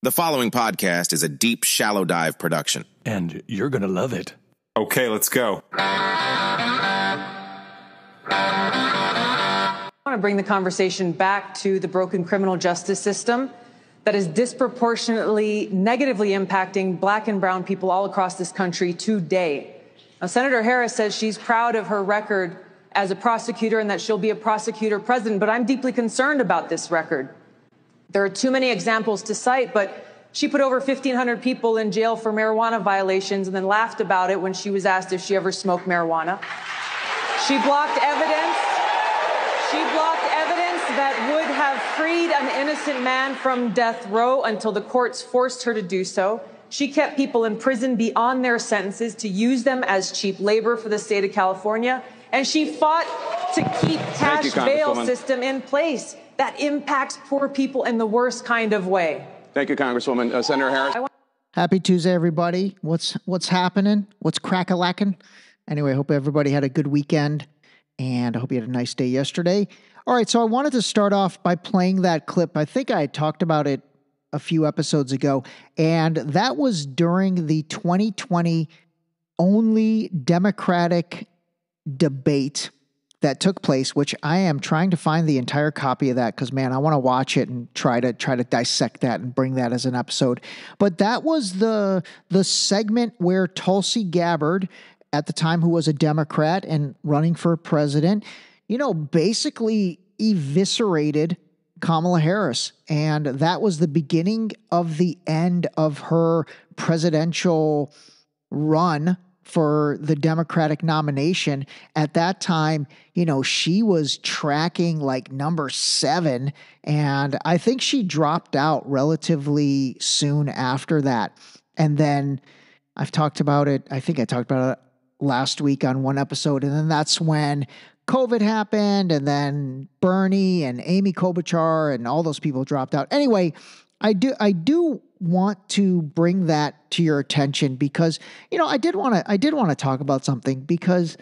The following podcast is a deep, shallow dive production. And you're going to love it. Okay, let's go. I want to bring the conversation back to the broken criminal justice system that is disproportionately negatively impacting black and brown people all across this country today. Now, Senator Harris says she's proud of her record as a prosecutor and that she'll be a prosecutor president, but I'm deeply concerned about this record. There are too many examples to cite, but she put over 1,500 people in jail for marijuana violations and then laughed about it when she was asked if she ever smoked marijuana. She blocked evidence. That would have freed an innocent man from death row until the courts forced her to do so. She kept people in prison beyond their sentences to use them as cheap labor for the state of California. And she fought to keep cash bail system in place that impacts poor people in the worst kind of way. Thank you, Congresswoman. Senator Harris. Happy Tuesday, everybody. What's happening? What's crack-a-lacking? Anyway, I hope everybody had a good weekend, and I hope you had a nice day yesterday. All right, so I wanted to start off by playing that clip. I think I had talked about it a few episodes ago, and that was during the 2020 only Democratic debate that took place, which I am trying to find the entire copy of that because, man, I want to watch it and try to dissect that and bring that as an episode. But that was the segment where Tulsi Gabbard, at the time who was a Democrat and running for president, basically eviscerated Kamala Harris. And that was the beginning of the end of her presidential run for the Democratic nomination. At that time, she was tracking like number 7, and I think she dropped out relatively soon after that. And then I've talked about it, I think I talked about it last week on one episode, and then that's when COVID happened, and then Bernie and Amy Klobuchar and all those people dropped out. Anyway, I do want to bring that to your attention because, I did want to talk about something because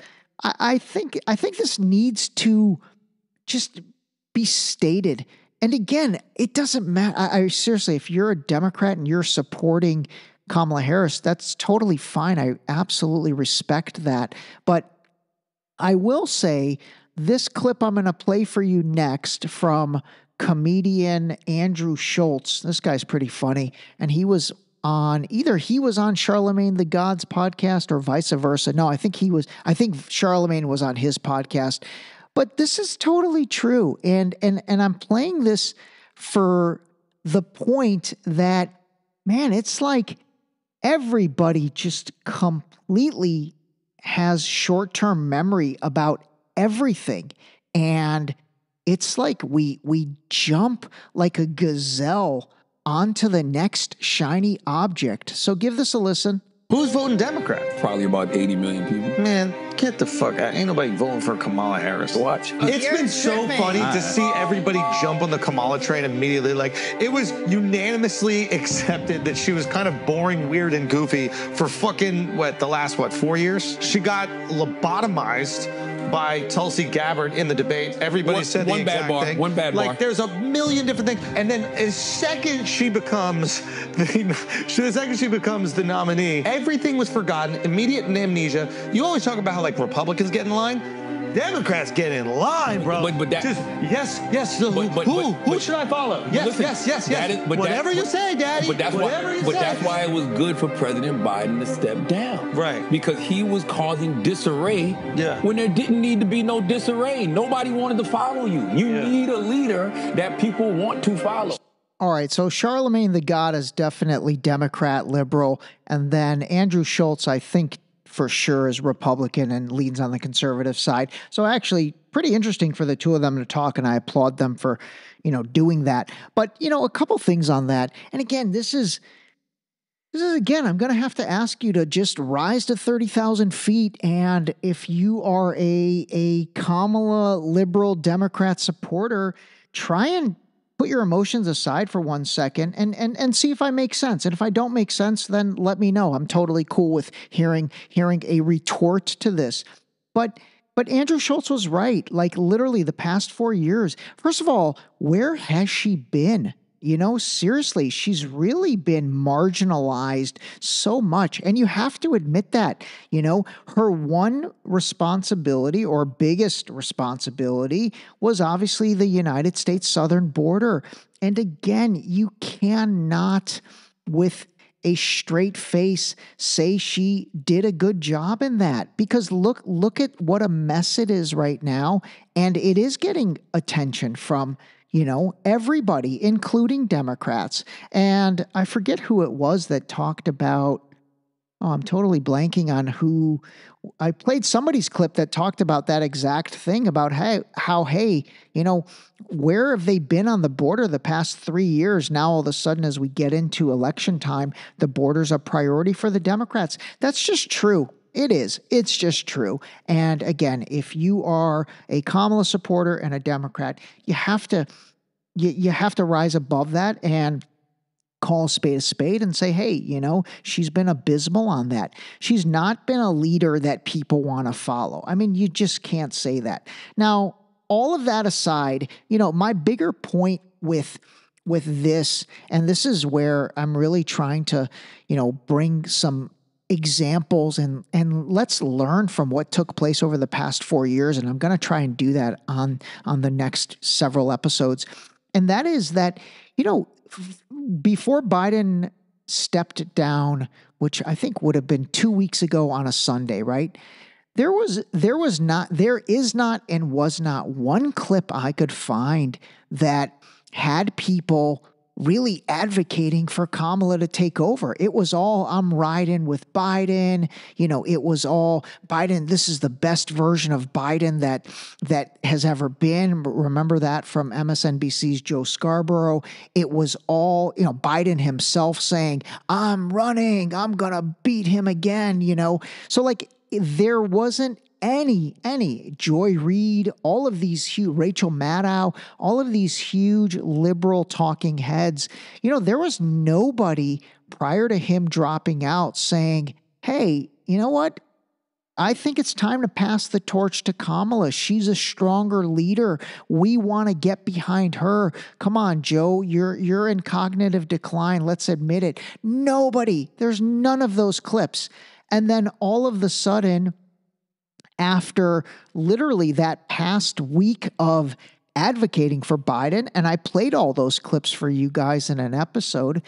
I think this needs to just be stated. And again, it doesn't matter. I seriously, if you're a Democrat and you're supporting Kamala Harris, that's totally fine. I absolutely respect that. But I will say this clip I'm going to play for you next from comedian Andrew Schultz. This guy's pretty funny. And he was on Charlemagne the God's podcast or vice versa. No, I think Charlemagne was on his podcast. But this is totally true. And I'm playing this for the point that, man, it's like everybody just completely has short-term memory about everything. And it's like we jump like a gazelle onto the next shiny object. So give this a listen. Who's voting Democrat? Probably about 80 million people. Man, get the fuck out. Ain't nobody voting for Kamala Harris. Watch. It's been so funny to see everybody jump on the Kamala train immediately. Like, it was unanimously accepted that she was kind of boring, weird, and goofy for fucking, the last 4 years? She got lobotomized by Tulsi Gabbard in the debate. Everybody said the exact thing. One bad bar. Like, there's a million different things. And then the second she becomes the nominee, everything was forgotten, immediate amnesia. You always talk about how, like, Republicans get in line. Democrats get in line, bro. But that, just yes. Who should I follow? Yes. Whatever you say, Daddy. But that's why it was good for President Biden to step down, right? Because he was causing disarray when there didn't need to be no disarray. Nobody wanted to follow you. You need a leader that people want to follow. All right, so Charlemagne the God is definitely Democrat, liberal, and then Andrew Schultz, I think, for sure is Republican and leans on the conservative side. So actually pretty interesting for the two of them to talk, and I applaud them for, doing that. But, a couple things on that. And again, this is again, I'm going to have to ask you to just rise to 30,000 feet. And if you are a Kamala liberal Democrat supporter, try and put your emotions aside for 1 second and see if I make sense. And if I don't make sense, then let me know. I'm totally cool with hearing a retort to this. But Andrew Schultz was right. Like literally the past 4 years. First of all, where has she been? Seriously, she's really been marginalized so much. And you have to admit that, her one responsibility or biggest responsibility was obviously the United States southern border. And again, you cannot, with a straight face, say she did a good job in that, because look at what a mess it is right now. And it is getting attention from, everybody, including Democrats. And I forget who it was that talked about, I'm totally blanking on who. I played somebody's clip that talked about that exact thing about how, where have they been on the border the past 3 years? Now, all of a sudden, as we get into election time, the border's a priority for the Democrats. That's just true. It is. It's just true. And again, if you are a Kamala supporter and a Democrat, you have to rise above that and call a spade and say, hey, she's been abysmal on that. She's not been a leader that people want to follow. I mean, you just can't say that. Now, all of that aside, my bigger point with this, and this is where I'm really trying to, bring some examples and let's learn from what took place over the past 4 years. And I'm going to try and do that on the next several episodes. And that is that, before Biden stepped down, which I think would have been 2 weeks ago on a Sunday, right? There is not and was not one clip I could find that had people really advocating for Kamala to take over. It was all, I'm riding with Biden. It was all Biden. This is the best version of Biden that has ever been. Remember that from MSNBC's Joe Scarborough. It was all, Biden himself saying, I'm running, I'm going to beat him again, So there wasn't any Joy Reid, all of these huge, Rachel Maddow, all of these huge liberal talking heads, there was nobody prior to him dropping out saying, hey, you know what? I think it's time to pass the torch to Kamala. She's a stronger leader. We want to get behind her. Come on, Joe, you're in cognitive decline. Let's admit it. Nobody, there's none of those clips. And then all of a sudden, after literally that past week of advocating for Biden, and I played all those clips for you guys in an episode,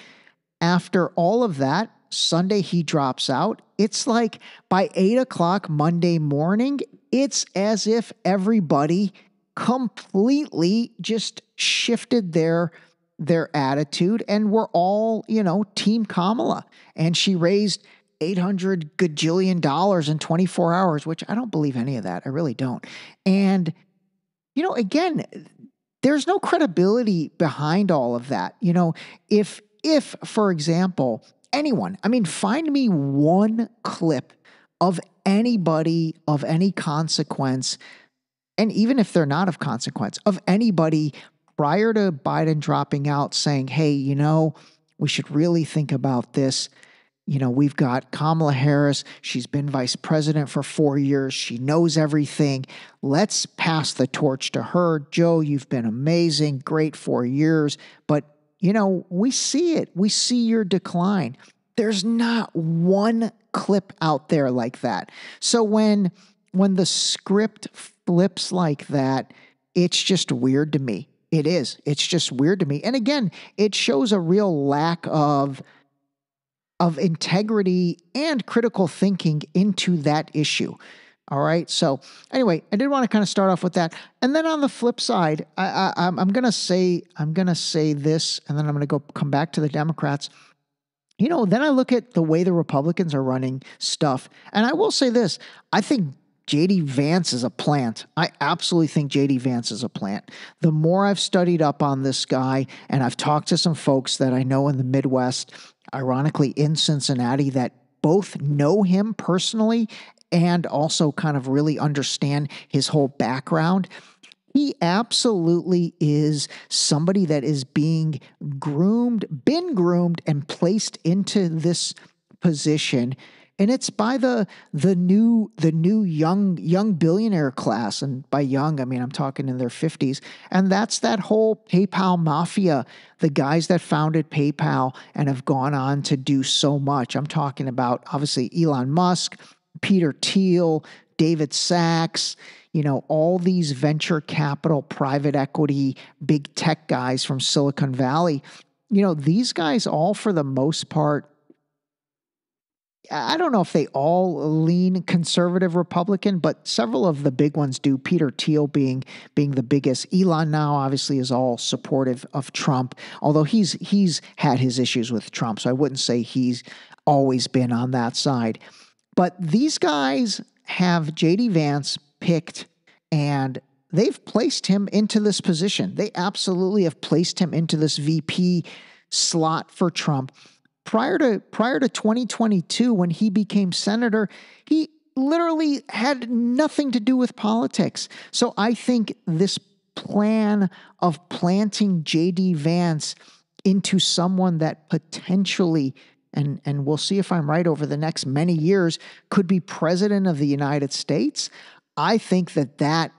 after all of that, Sunday he drops out. It's like by 8 o'clock Monday morning, it's as if everybody completely just shifted their attitude and we're all, Team Kamala. And she raised $800 gajillion in 24 hours, which I don't believe any of that. I really don't. And, again, there's no credibility behind all of that. If, for example, anyone, find me one clip of anybody of any consequence, and even if they're not of consequence, of anybody prior to Biden dropping out saying, hey, we should really think about this. We've got Kamala Harris. She's been vice president for 4 years. She knows everything. Let's pass the torch to her. Joe, you've been amazing. Great 4 years. But, we see it. We see your decline. There's not one clip out there like that. So when the script flips like that, it's just weird to me. It is. It's just weird to me. And again, it shows a real lack of integrity and critical thinking into that issue. All right. So anyway, I did want to kind of start off with that. And then on the flip side, I'm going to say this, and then I'm going to come back to the Democrats. Then I look at the way the Republicans are running stuff. And I will say this, I think J.D. Vance is a plant. I absolutely think J.D. Vance is a plant. The more I've studied up on this guy, and I've talked to some folks that I know in the Midwest, ironically in Cincinnati, that both know him personally and also kind of really understand his whole background. He absolutely is somebody that is being been groomed and placed into this position and it's by the new young billionaire class. And by young, I mean, I'm talking in their 50s. And that's that whole PayPal mafia, the guys that founded PayPal and have gone on to do so much. I'm talking about, obviously, Elon Musk, Peter Thiel, David Sachs, all these venture capital, private equity, big tech guys from Silicon Valley. These guys all, for the most part, I don't know if they all lean conservative Republican, but several of the big ones do. Peter Thiel being the biggest. Elon now obviously is all supportive of Trump, although he's had his issues with Trump, so I wouldn't say he's always been on that side. But these guys have J.D. Vance picked, and they've placed him into this position. They absolutely have placed him into this VP slot for Trump. Prior to 2022, when he became senator, he literally had nothing to do with politics. So I think this plan of planting J.D. Vance into someone that potentially, and we'll see if I'm right over the next many years, could be president of the United States, I think that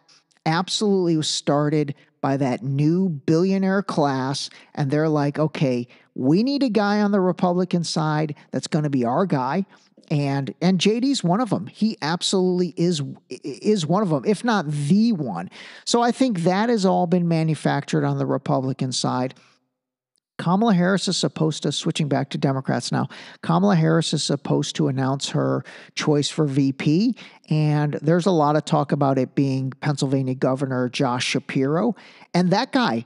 absolutely was started by that new billionaire class, and they're like, okay, we need a guy on the Republican side that's going to be our guy, and JD's one of them. He absolutely is one of them, if not the one. So I think that has all been manufactured on the Republican side. Kamala Harris is supposed to, switching back to Democrats now, Kamala Harris is supposed to announce her choice for VP, and there's a lot of talk about it being Pennsylvania Governor Josh Shapiro. And that guy,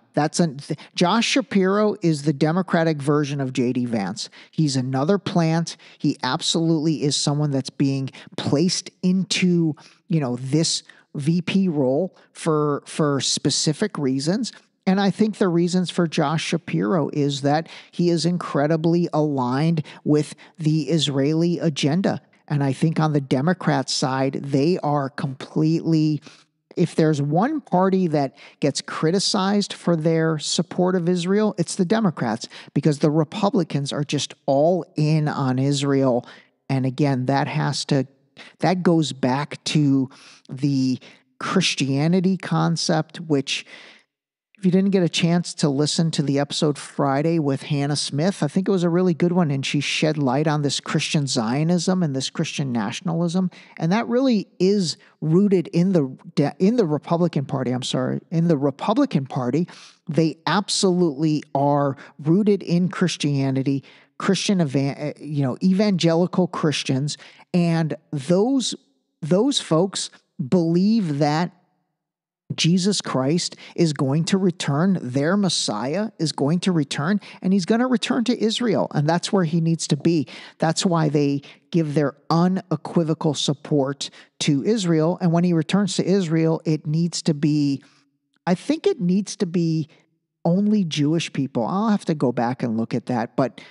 Josh Shapiro is the Democratic version of J.D. Vance. He's another plant. He absolutely is someone that's being placed into, this VP role for specific reasons. And I think the reasons for Josh Shapiro is that he is incredibly aligned with the Israeli agenda. And I think on the Democrat side, they are completely, if there's one party that gets criticized for their support of Israel, it's the Democrats, because the Republicans are just all in on Israel. And again, that goes back to the Christianity concept, which, if you didn't get a chance to listen to the episode Friday with Hannah Smith, I think it was a really good one, and she shed light on this Christian Zionism and this Christian nationalism, and that really is rooted in the Republican Party. In the Republican Party, they absolutely are rooted in Christianity, evangelical Christians, and those folks believe that Jesus Christ is going to return, their Messiah is going to return, and he's going to return to Israel, and that's where he needs to be. That's why they give their unequivocal support to Israel, and when he returns to Israel, I think it needs to be only Jewish people. I'll have to go back and look at that, but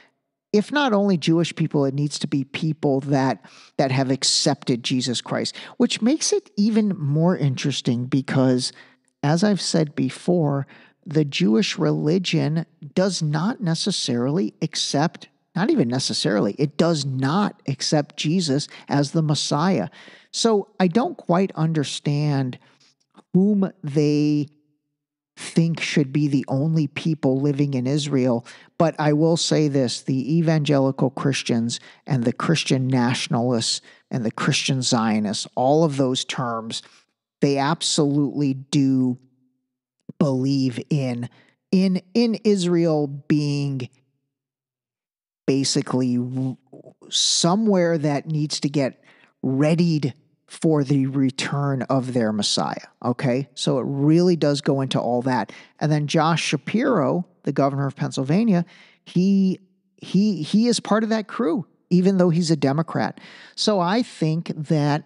if not only Jewish people, it needs to be people that have accepted Jesus Christ, which makes it even more interesting because, as I've said before, the Jewish religion does not necessarily accept, not even necessarily, it does not accept Jesus as the Messiah. So I don't quite understand whom they think should be the only people living in Israel. But I will say this, the evangelical Christians and the Christian nationalists and the Christian Zionists, all of those terms, they absolutely do believe in Israel being basically somewhere that needs to get readied for the return of their Messiah, okay? So it really does go into all that. And then Josh Shapiro, the governor of Pennsylvania, he is part of that crew, even though he's a Democrat. So I think that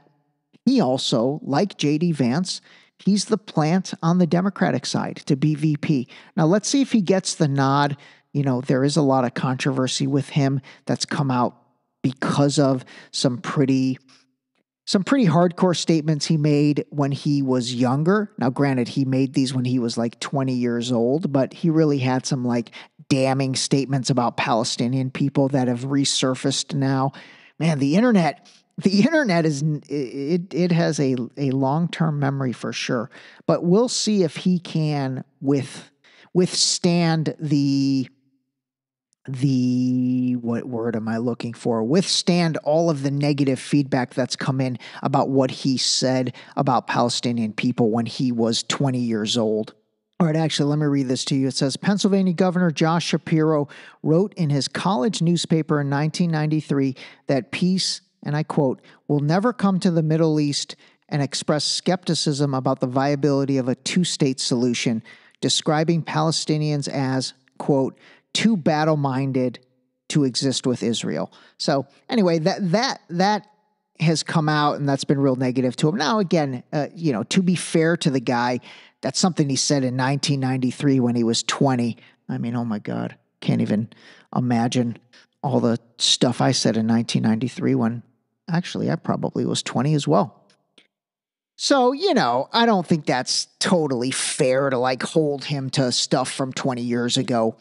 he also, like J.D. Vance, he's the plant on the Democratic side to be VP. Now let's see if he gets the nod. There is a lot of controversy with him that's come out because of some pretty hardcore statements he made when he was younger. Now, granted, he made these when he was like 20 years old, but he really had some like damning statements about Palestinian people that have resurfaced now. man, the internet is, it has a long-term memory for sure, but we'll see if he can withstand what word am I looking for? Withstand all of the negative feedback that's come in about what he said about Palestinian people when he was 20 years old. All right, actually, let me read this to you. It says, Pennsylvania Governor Josh Shapiro wrote in his college newspaper in 1993 that peace, and I quote, will never come to the Middle East, and expressed skepticism about the viability of a two-state solution, describing Palestinians as, quote, too battle-minded to exist with Israel. So anyway, that has come out, and that's been real negative to him. Now, again, to be fair to the guy, that's something he said in 1993 when he was 20. I mean, oh my God, can't even imagine all the stuff I said in 1993 when actually I probably was 20 as well. So, I don't think that's totally fair to like hold him to stuff from 20 years ago.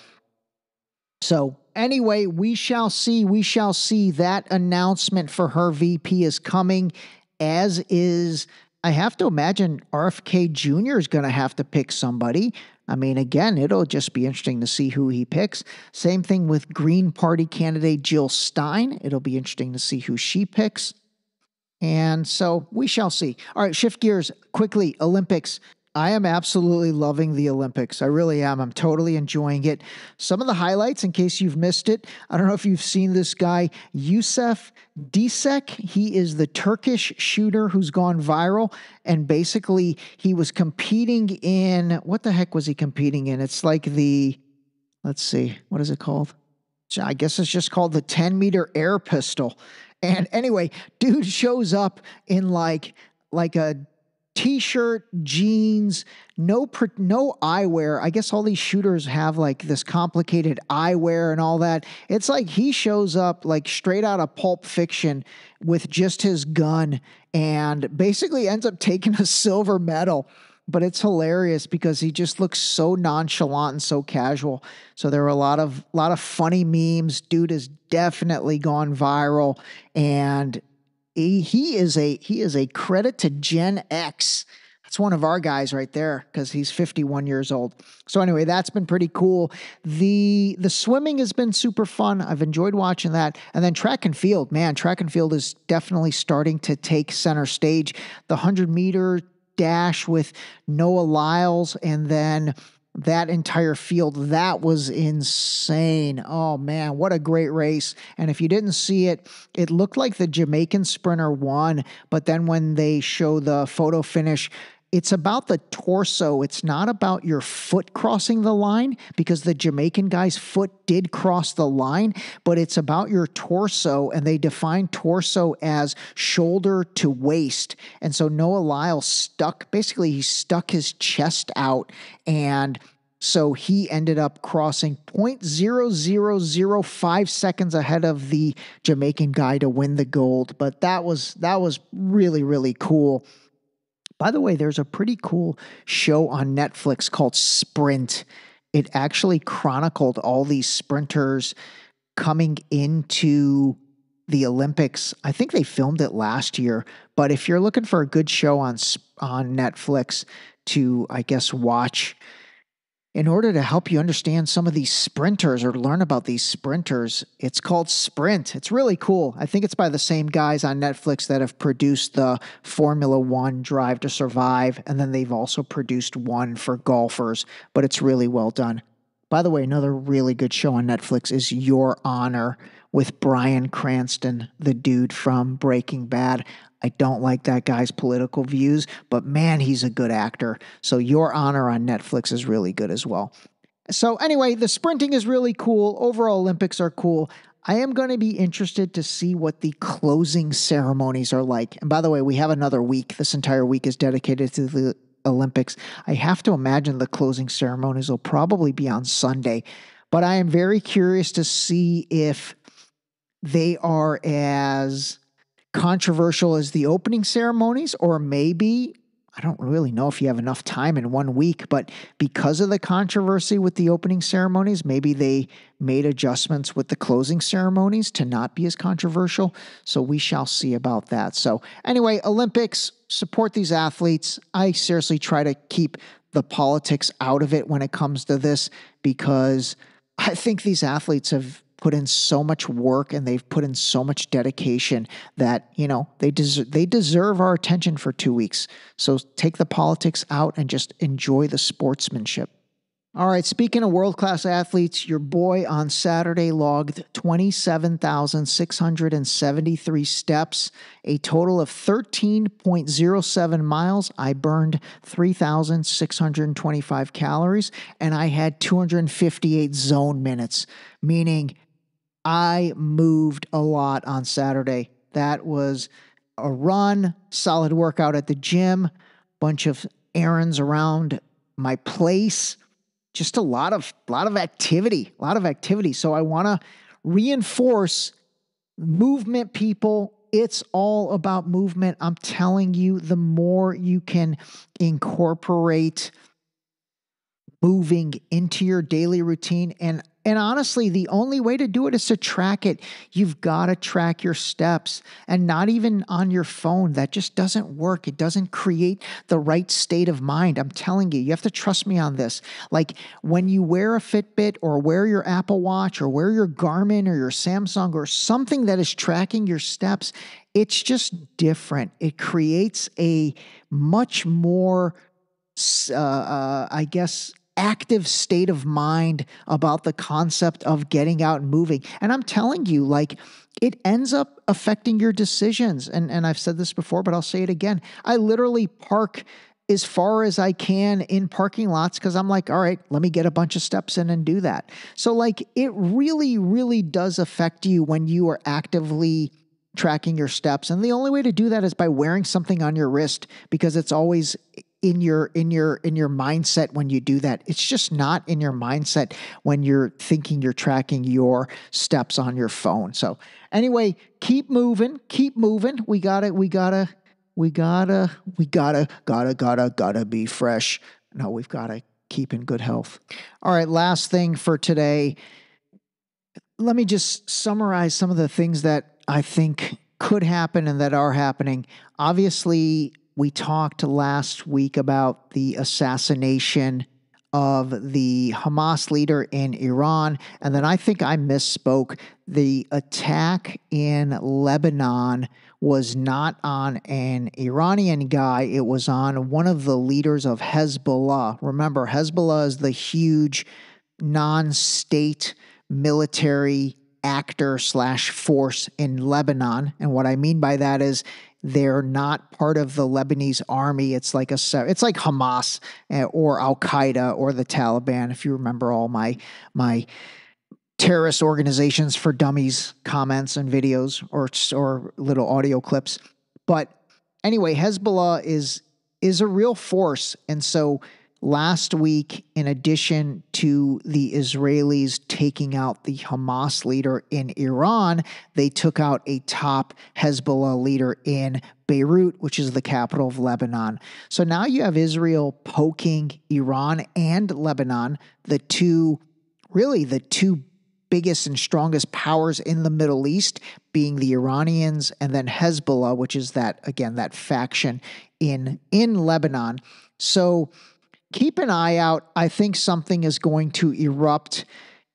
So anyway, we shall see. That announcement for her VP is coming, as is, I have to imagine RFK Jr. is going to have to pick somebody. I mean, again, it'll just be interesting to see who he picks. Same thing with Green Party candidate Jill Stein. It'll be interesting to see who she picks. And so we shall see. All right, shift gears quickly. Olympics. I am absolutely loving the Olympics. I really am. I'm totally enjoying it. Some of the highlights, in case you've missed it, I don't know if you've seen this guy, Yusuf Disek. He is the Turkish shooter who's gone viral. And basically, he was competing in, what the heck was he competing in? It's like let's see, what is it called? I guess it's just called the 10-meter air pistol. And anyway, dude shows up in like a T-shirt, jeans, no eyewear. I guess all these shooters have like this complicated eyewear and all that. It's like he shows up like straight out of Pulp Fiction with just his gun and basically ends up taking a silver medal. But it's hilarious because he just looks so nonchalant and so casual. So there were a lot of funny memes. Dude has definitely gone viral, and he is a credit to Gen X. That's one of our guys right there because he's 51 years old. So anyway, that's been pretty cool. The swimming has been super fun. I've enjoyed watching that. And then track and field, man, track and field is definitely starting to take center stage. The 100-meter dash with Noah Lyles, and then that entire field, that was insane. Oh man, what a great race. And if you didn't see it, it looked like the Jamaican sprinter won, but then when they show the photo finish, it's about the torso. It's not about your foot crossing the line, because the Jamaican guy's foot did cross the line, but it's about your torso, and they define torso as shoulder to waist. And so Noah Lyles stuck his chest out, and so he ended up crossing 0.0005 seconds ahead of the Jamaican guy to win the gold. But that was really, really cool. By the way, there's a pretty cool show on Netflix called Sprint. It actually chronicled all these sprinters coming into the Olympics. I think they filmed it last year, but if you're looking for a good show on Netflix to, I guess, watch in order to help you understand some of these sprinters or learn about these sprinters, it's called Sprint. It's really cool. I think it's by the same guys on Netflix that have produced the Formula One Drive to Survive, and then they've also produced one for golfers, but it's really well done. By the way, another really good show on Netflix is Your Honor with Bryan Cranston, the dude from Breaking Bad. I don't like that guy's political views, but man, he's a good actor. So Your Honor on Netflix is really good as well. So anyway, the sprinting is really cool. Overall Olympics are cool. I am going to be interested to see what the closing ceremonies are like. And by the way, we have another week. This entire week is dedicated to the Olympics. I have to imagine the closing ceremonies will probably be on Sunday, but I am very curious to see if they are as controversial as the opening ceremonies, or maybe I don't really know if you have enough time in 1 week, but because of the controversy with the opening ceremonies, maybe they made adjustments with the closing ceremonies to not be as controversial. So we shall see about that. So anyway, Olympics, support these athletes. I seriously try to keep the politics out of it when it comes to this, because I think these athletes have put in so much work and they've put in so much dedication that, they deserve our attention for 2 weeks. So take the politics out and just enjoy the sportsmanship. All right, speaking of world-class athletes, your boy on Saturday logged 27,673 steps, a total of 13.07 miles. I burned 3,625 calories, and I had 258 zone minutes, meaning I moved a lot on Saturday. That was a run, solid workout at the gym, bunch of errands around my place, just a lot of activity. So I want to reinforce movement, people. It's all about movement. I'm telling you, the more you can incorporate moving into your daily routine, and honestly, the only way to do it is to track it. You've got to track your steps, and not even on your phone. That just doesn't work. It doesn't create the right state of mind. I'm telling you, you have to trust me on this. Like when you wear a Fitbit or wear your Apple Watch or wear your Garmin or your Samsung or something that is tracking your steps, it's just different. It creates a much more, active state of mind about the concept of getting out and moving. And I'm telling you, like, it ends up affecting your decisions. And I've said this before, but I'll say it again. I literally park as far as I can in parking lots because I'm like, all right, let me get a bunch of steps in and do that. So like, it really, really does affect you when you are actively tracking your steps. And the only way to do that is by wearing something on your wrist, because it's always in your mindset when you do that. It's just not in your mindset when you're thinking you're tracking your steps on your phone. So anyway, keep moving. We gotta be fresh. No, we've gotta keep in good health. All right, last thing for today. Let me just summarize some of the things that I think could happen and that are happening. Obviously, we talked last week about the assassination of the Hamas leader in Iran, and then I think I misspoke. The attack in Lebanon was not on an Iranian guy. It was on one of the leaders of Hezbollah. Remember, Hezbollah is the huge non-state military actor / force in Lebanon. And what I mean by that is they're not part of the Lebanese army. It's like Hamas or Al-Qaeda or the Taliban. If you remember all my terrorist organizations for dummies comments and videos or little audio clips. But anyway, Hezbollah is a real force. And so last week, in addition to the Israelis taking out the Hamas leader in Iran, they took out a top Hezbollah leader in Beirut, which is the capital of Lebanon. So now you have Israel poking Iran and Lebanon, the two biggest and strongest powers in the Middle East, being the Iranians and then Hezbollah, which is that faction in Lebanon. So keep an eye out. I think something is going to erupt.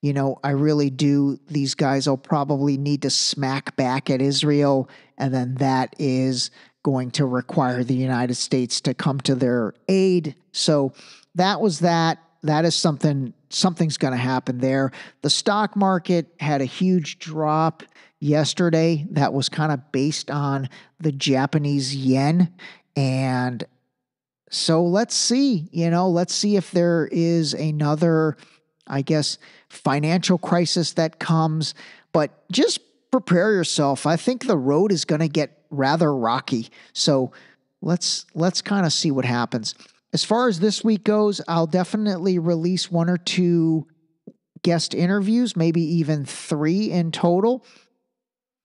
I really do. These guys will probably need to smack back at Israel, and then that is going to require the United States to come to their aid. So that was that. That is something's going to happen there. The stock market had a huge drop yesterday. That was kind of based on the Japanese yen. And so let's see if there is another, financial crisis that comes, but just prepare yourself. I think the road is going to get rather rocky. So let's kind of see what happens. As far as this week goes, I'll definitely release 1 or 2 guest interviews, maybe even 3 in total.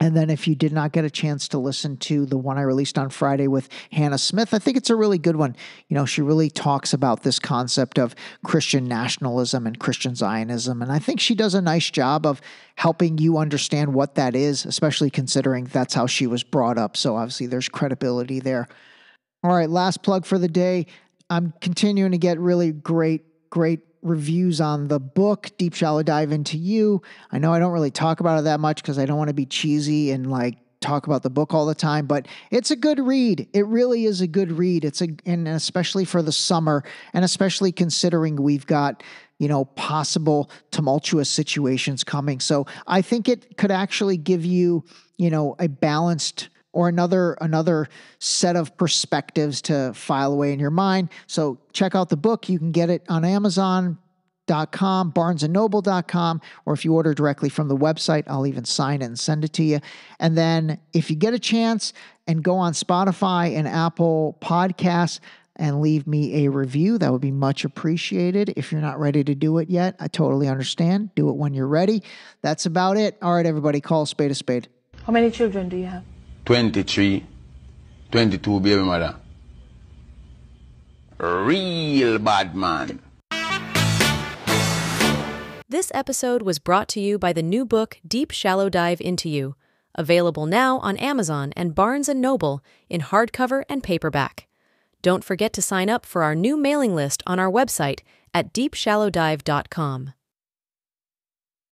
And then if you did not get a chance to listen to the one I released on Friday with Hannah Smith, I think it's a really good one. You know, she really talks about this concept of Christian nationalism and Christian Zionism. And I think she does a nice job of helping you understand what that is, especially considering that's how she was brought up. So obviously there's credibility there. All right, last plug for the day. I'm continuing to get really great reviews on the book, Deep Shallow Dive Into You. I know I don't really talk about it that much because I don't want to be cheesy and like talk about the book all the time, but it's a good read. It really is a good read. And especially for the summer, and especially considering we've got, you know, possible tumultuous situations coming. So I think it could actually give you, you know, a balanced or another set of perspectives to file away in your mind. So check out the book. You can get it on Amazon.com, barnesandnoble.com, or if you order directly from the website, I'll even sign it and send it to you. And then if you get a chance and go on Spotify and Apple Podcasts and leave me a review, that would be much appreciated. If you're not ready to do it yet, I totally understand. Do it when you're ready. That's about it. All right, everybody, call a spade a spade. How many children do you have? 23, 22 baby mother. Real bad man. This episode was brought to you by the new book, Deep Shallow Dive Into You, available now on Amazon and Barnes & Noble in hardcover and paperback. Don't forget to sign up for our new mailing list on our website at deepshallowdive.com.